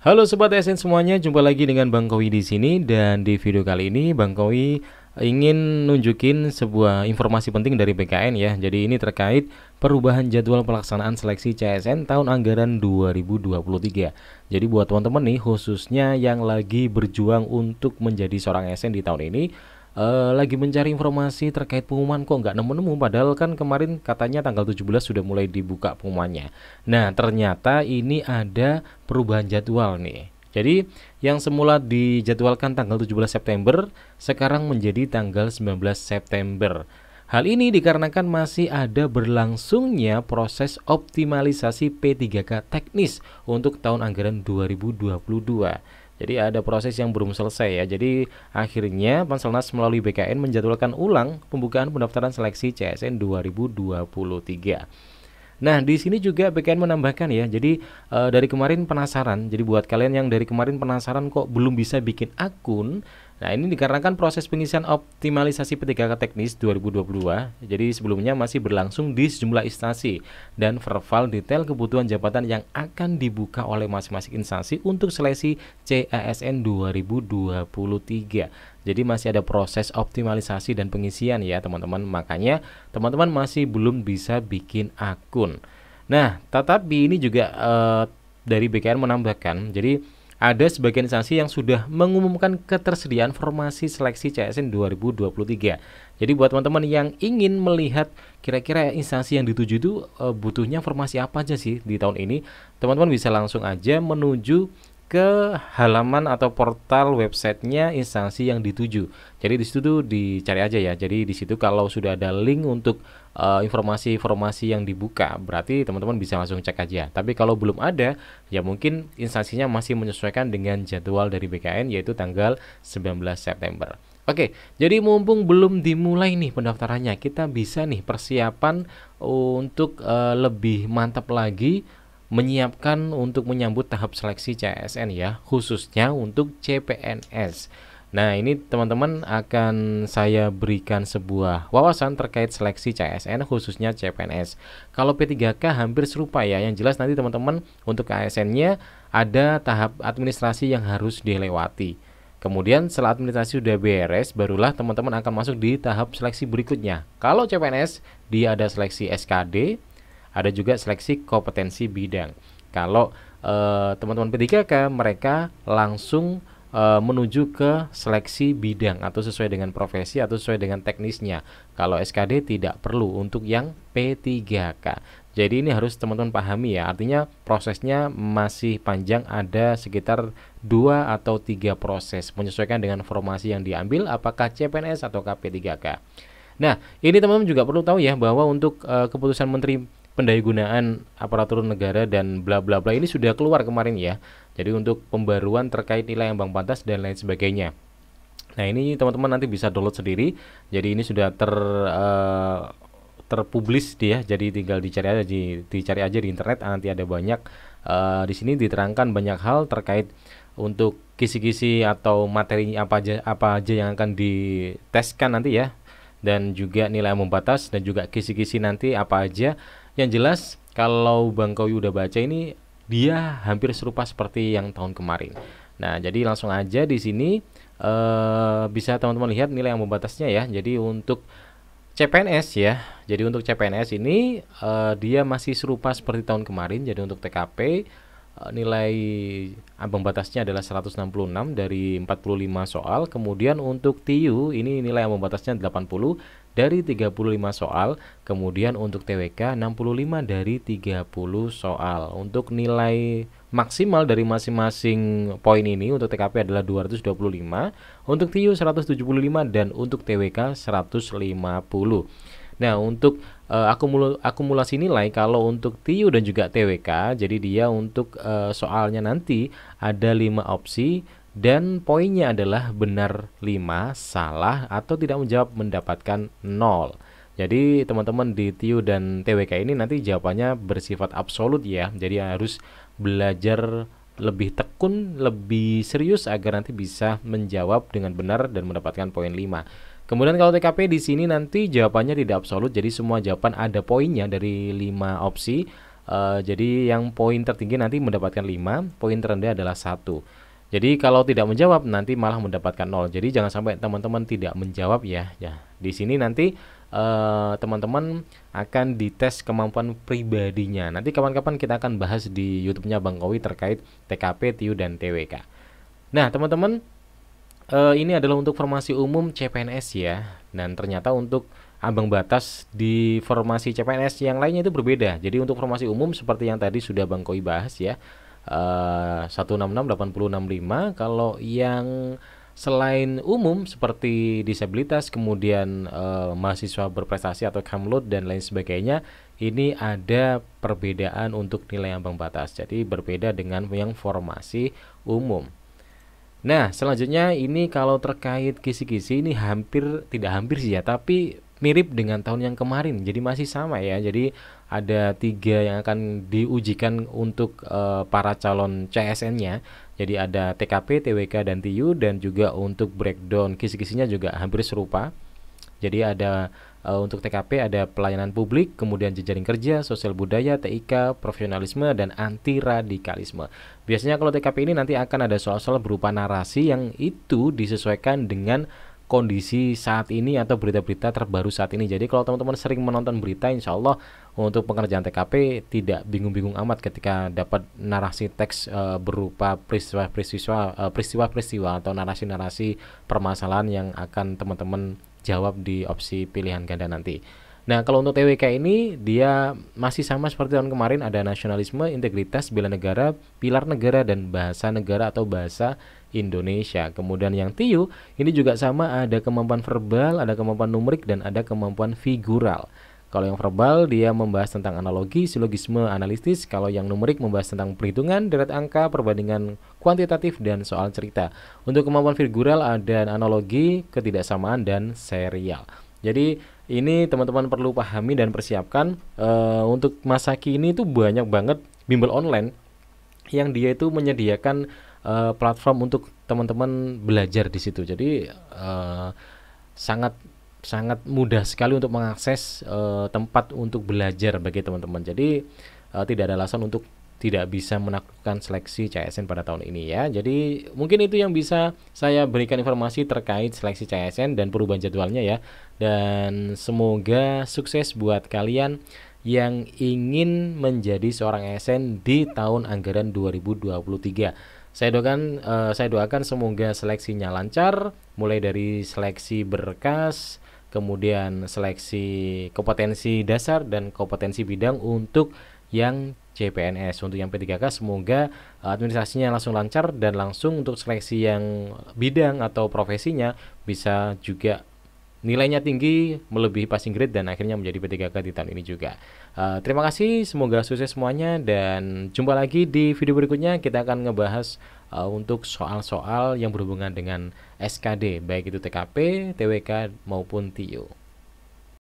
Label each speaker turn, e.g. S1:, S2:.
S1: Halo Sobat SN semuanya, jumpa lagi dengan Bang Kowi di sini. Dan di video kali ini Bang Kowi ingin nunjukin sebuah informasi penting dari BKN ya. Jadi ini terkait perubahan jadwal pelaksanaan seleksi CSN tahun anggaran 2023. Jadi buat teman-teman nih, khususnya yang lagi berjuang untuk menjadi seorang SN di tahun ini, lagi mencari informasi terkait pengumuman kok nggak nemu-nemu, padahal kan kemarin katanya tanggal 17 sudah mulai dibuka pengumumannya. Nah, ternyata ini ada perubahan jadwal nih. Jadi yang semula dijadwalkan tanggal 17 September sekarang menjadi tanggal 19 September. Hal ini dikarenakan masih ada berlangsungnya proses optimalisasi P3K teknis untuk tahun anggaran 2022. Jadi ada proses yang belum selesai ya. Jadi akhirnya Panselnas melalui BKN menjadwalkan ulang pembukaan pendaftaran seleksi CSN 2023. Nah, di sini juga BKN menambahkan ya. Jadi dari kemarin penasaran. Jadi buat kalian yang dari kemarin penasaran kok belum bisa bikin akun. Nah, ini dikarenakan proses pengisian optimalisasi P3K teknis 2022. Jadi sebelumnya masih berlangsung di sejumlah instansi dan verbal detail kebutuhan jabatan yang akan dibuka oleh masing-masing instansi untuk seleksi CASN 2023. Jadi masih ada proses optimalisasi dan pengisian ya teman-teman. Makanya teman-teman masih belum bisa bikin akun. Nah, tetapi ini juga dari BKN menambahkan, jadi ada sebagian instansi yang sudah mengumumkan ketersediaan formasi seleksi CSN 2023. Jadi buat teman-teman yang ingin melihat kira-kira instansi yang dituju itu butuhnya formasi apa aja sih di tahun ini, teman-teman bisa langsung aja menuju ke halaman atau portal websitenya instansi yang dituju. Jadi di situ tuh dicari aja ya. Jadi di situ kalau sudah ada link untuk informasi-informasi yang dibuka, berarti teman-teman bisa langsung cek aja. Tapi kalau belum ada, ya mungkin instansinya masih menyesuaikan dengan jadwal dari BKN yaitu tanggal 19 September. Oke, jadi mumpung belum dimulai nih pendaftarannya, kita bisa nih persiapan untuk lebih mantap lagi menyiapkan untuk menyambut tahap seleksi CSN ya, khususnya untuk CPNS. Nah, ini teman-teman akan saya berikan sebuah wawasan terkait seleksi CSN khususnya CPNS. Kalau P3K hampir serupa ya, yang jelas nanti teman-teman untuk ASN-nya ada tahap administrasi yang harus dilewati. Kemudian setelah administrasi sudah beres, barulah teman-teman akan masuk di tahap seleksi berikutnya. Kalau CPNS, dia ada seleksi SKD, ada juga seleksi kompetensi bidang. Kalau teman-teman P3K mereka langsung menuju ke seleksi bidang atau sesuai dengan profesi atau sesuai dengan teknisnya. Kalau SKD tidak perlu untuk yang P3K. Jadi ini harus teman-teman pahami ya. Artinya prosesnya masih panjang, ada sekitar 2 atau 3 proses menyesuaikan dengan formasi yang diambil apakah CPNS atau P3K. Nah, ini teman-teman juga perlu tahu ya bahwa untuk keputusan Menteri Pendayagunaan Aparatur Negara dan bla bla bla ini sudah keluar kemarin ya. Jadi untuk pembaruan terkait nilai ambang batas dan lain sebagainya. Nah, ini teman-teman nanti bisa download sendiri. Jadi ini sudah terpublish dia. Jadi tinggal dicari aja di internet, nanti ada banyak di sini diterangkan banyak hal terkait untuk kisi-kisi atau materi apa aja yang akan diteskan nanti ya. Dan juga nilai ambang batas dan juga kisi-kisi nanti apa aja. Yang jelas kalau Bang Kowi udah baca ini dia hampir serupa seperti yang tahun kemarin. Nah, jadi langsung aja di sini bisa teman-teman lihat nilai ambang batasnya ya. Jadi untuk CPNS ya. Jadi untuk CPNS ini dia masih serupa seperti tahun kemarin. Jadi untuk TKP nilai ambang batasnya adalah 166 dari 45 soal. Kemudian untuk TIU ini nilai ambang batasnya 80 dari 35 soal. Kemudian untuk TWK 65 dari 30 soal. Untuk nilai maksimal dari masing-masing poin ini untuk TKP adalah 225, untuk TIU 175 dan untuk TWK 150. Nah, untuk akumulasi nilai kalau untuk TIU dan juga TWK, jadi dia untuk soalnya nanti ada 5 opsi dan poinnya adalah benar 5, salah atau tidak menjawab mendapatkan 0. Jadi teman-teman di TIU dan TWK ini nanti jawabannya bersifat absolut ya. Jadi harus belajar lebih tekun, lebih serius agar nanti bisa menjawab dengan benar dan mendapatkan poin 5. Kemudian kalau TKP di sini nanti jawabannya tidak absolut, jadi semua jawaban ada poinnya dari 5 opsi. Jadi yang poin tertinggi nanti mendapatkan 5, poin terendah adalah 1. Jadi kalau tidak menjawab nanti malah mendapatkan 0. Jadi jangan sampai teman-teman tidak menjawab ya. Ya, di sini nanti teman-teman akan dites kemampuan pribadinya. Nanti kapan-kapan kita akan bahas di YouTube-nya Bang Kowi terkait TKP, TIU dan TWK. Nah, teman-teman, ini adalah untuk formasi umum CPNS ya. Dan ternyata untuk ambang batas di formasi CPNS yang lainnya itu berbeda. Jadi untuk formasi umum seperti yang tadi sudah Bang Kowi bahas ya, 166 8065. Kalau yang selain umum seperti disabilitas, kemudian mahasiswa berprestasi atau Kamlut dan lain sebagainya, ini ada perbedaan untuk nilai ambang batas. Jadi berbeda dengan yang formasi umum. Nah, selanjutnya ini kalau terkait kisi-kisi ini tidak hampir sih ya, tapi mirip dengan tahun yang kemarin. Jadi masih sama ya. Jadi ada 3 yang akan diujikan untuk para calon CSN-nya. Jadi ada TKP, TWK dan TIU, dan juga untuk breakdown kisi-kisinya juga hampir serupa. Jadi ada untuk TKP ada pelayanan publik, kemudian jejaring kerja, sosial budaya, TIK, profesionalisme, dan anti radikalisme. Biasanya kalau TKP ini nanti akan ada soal-soal berupa narasi yang itu disesuaikan dengan kondisi saat ini atau berita-berita terbaru saat ini. Jadi kalau teman-teman sering menonton berita, insya Allah untuk pengerjaan TKP tidak bingung-bingung amat ketika dapat narasi teks berupa peristiwa-peristiwa atau narasi-narasi permasalahan yang akan teman-teman jawab di opsi pilihan ganda nanti. Nah, kalau untuk TWK ini dia masih sama seperti tahun kemarin, ada nasionalisme, integritas, bela negara, pilar negara, dan bahasa negara atau bahasa Indonesia. Kemudian yang TIU ini juga sama, ada kemampuan verbal, ada kemampuan numerik, dan ada kemampuan figural. Kalau yang verbal dia membahas tentang analogi, silogisme, analitis. Kalau yang numerik membahas tentang perhitungan, deret angka, perbandingan kuantitatif, dan soal cerita. Untuk kemampuan figural ada analogi, ketidaksamaan, dan serial. Jadi ini teman-teman perlu pahami dan persiapkan. Untuk masa kini itu banyak banget bimbel online yang dia itu menyediakan platform untuk teman-teman belajar di situ. Jadi sangat sangat mudah sekali untuk mengakses tempat untuk belajar bagi teman-teman. Jadi tidak ada alasan untuk tidak bisa melakukan seleksi CSN pada tahun ini ya. Jadi mungkin itu yang bisa saya berikan informasi terkait seleksi CSN dan perubahan jadwalnya ya. Dan semoga sukses buat kalian yang ingin menjadi seorang ASN di tahun anggaran 2023. Saya doakan semoga seleksinya lancar, mulai dari seleksi berkas, kemudian seleksi kompetensi dasar dan kompetensi bidang untuk yang CPNS. Untuk yang P3K semoga administrasinya langsung lancar dan langsung untuk seleksi yang bidang atau profesinya bisa juga nilainya tinggi, melebihi passing grade dan akhirnya menjadi P3K di tahun ini juga. Terima kasih, semoga sukses semuanya dan jumpa lagi di video berikutnya. Kita akan ngebahas untuk soal-soal yang berhubungan dengan SKD, baik itu TKP, TWK maupun TIU.